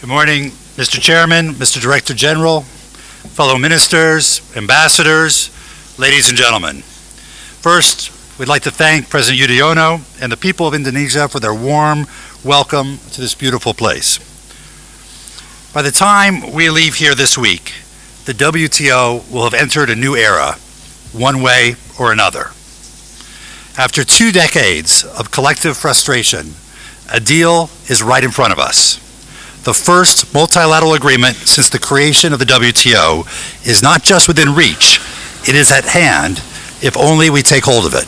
Good morning, Mr. Chairman, Mr. Director General, fellow ministers, ambassadors, ladies and gentlemen. First, we'd like to thank President Yudhoyono and the people of Indonesia for their warm welcome to this beautiful place. By the time we leave here this week, the WTO will have entered a new era, one way or another. After 2 decades of collective frustration, a deal is right in front of us. The first multilateral agreement since the creation of the WTO is not just within reach, it is at hand if only we take hold of it.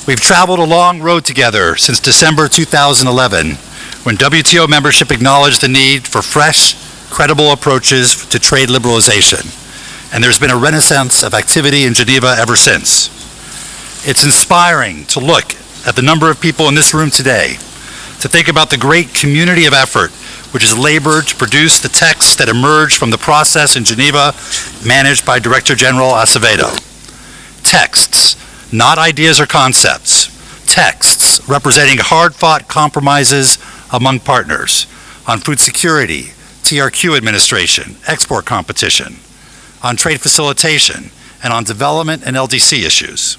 We've traveled a long road together since December 2011, when WTO membership acknowledged the need for fresh, credible approaches to trade liberalization, and there's been a renaissance of activity in Geneva ever since. It's inspiring to look at the number of people in this room today, to think about the great community of effort which has labored to produce the texts that emerged from the process in Geneva managed by Director General Acevedo. Texts, not ideas or concepts. Texts representing hard-fought compromises among partners on food security, TRQ administration, export competition, on trade facilitation, and on development and LDC issues.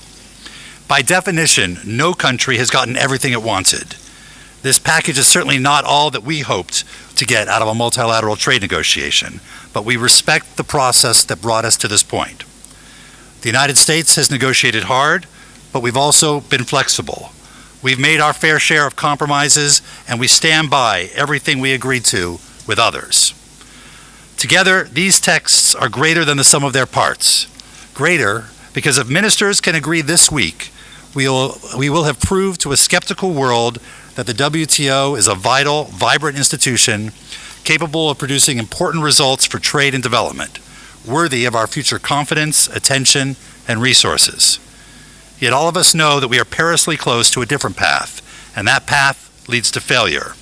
By definition, no country has gotten everything it wanted. This package is certainly not all that we hoped to get out of a multilateral trade negotiation, but we respect the process that brought us to this point. The United States has negotiated hard, but we've also been flexible. We've made our fair share of compromises, and we stand by everything we agreed to with others. Together, these texts are greater than the sum of their parts. Greater because if ministers can agree this week, we will have proved to a skeptical world that the WTO is a vital, vibrant institution capable of producing important results for trade and development, worthy of our future confidence, attention, and resources. Yet all of us know that we are perilously close to a different path, and that path leads to failure.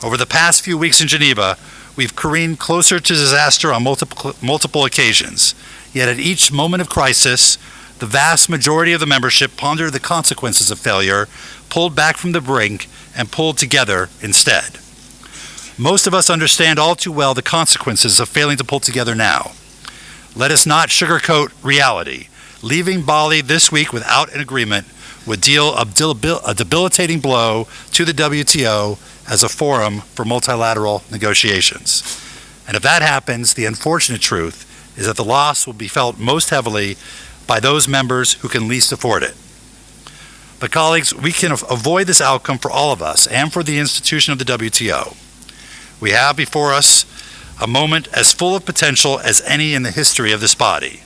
Over the past few weeks in Geneva, we've careened closer to disaster on multiple occasions, yet at each moment of crisis, the vast majority of the membership pondered the consequences of failure, pulled back from the brink, and pulled together instead. Most of us understand all too well the consequences of failing to pull together now. Let us not sugarcoat reality. Leaving Bali this week without an agreement would deal a debilitating blow to the WTO as a forum for multilateral negotiations. And if that happens, the unfortunate truth is that the loss will be felt most heavily by those members who can least afford it. But colleagues, we can avoid this outcome for all of us and for the institution of the WTO. We have before us a moment as full of potential as any in the history of this body.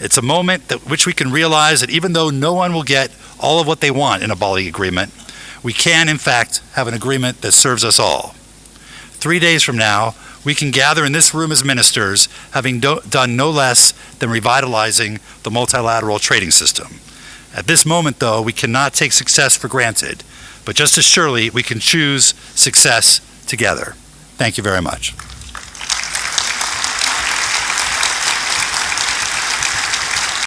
It's a moment at which we can realize that even though no one will get all of what they want in a Bali agreement, we can, in fact, have an agreement that serves us all. 3 days from now, we can gather in this room as ministers, having done no less than revitalizing the multilateral trading system. At this moment, though, we cannot take success for granted, but just as surely we can choose success together. Thank you very much.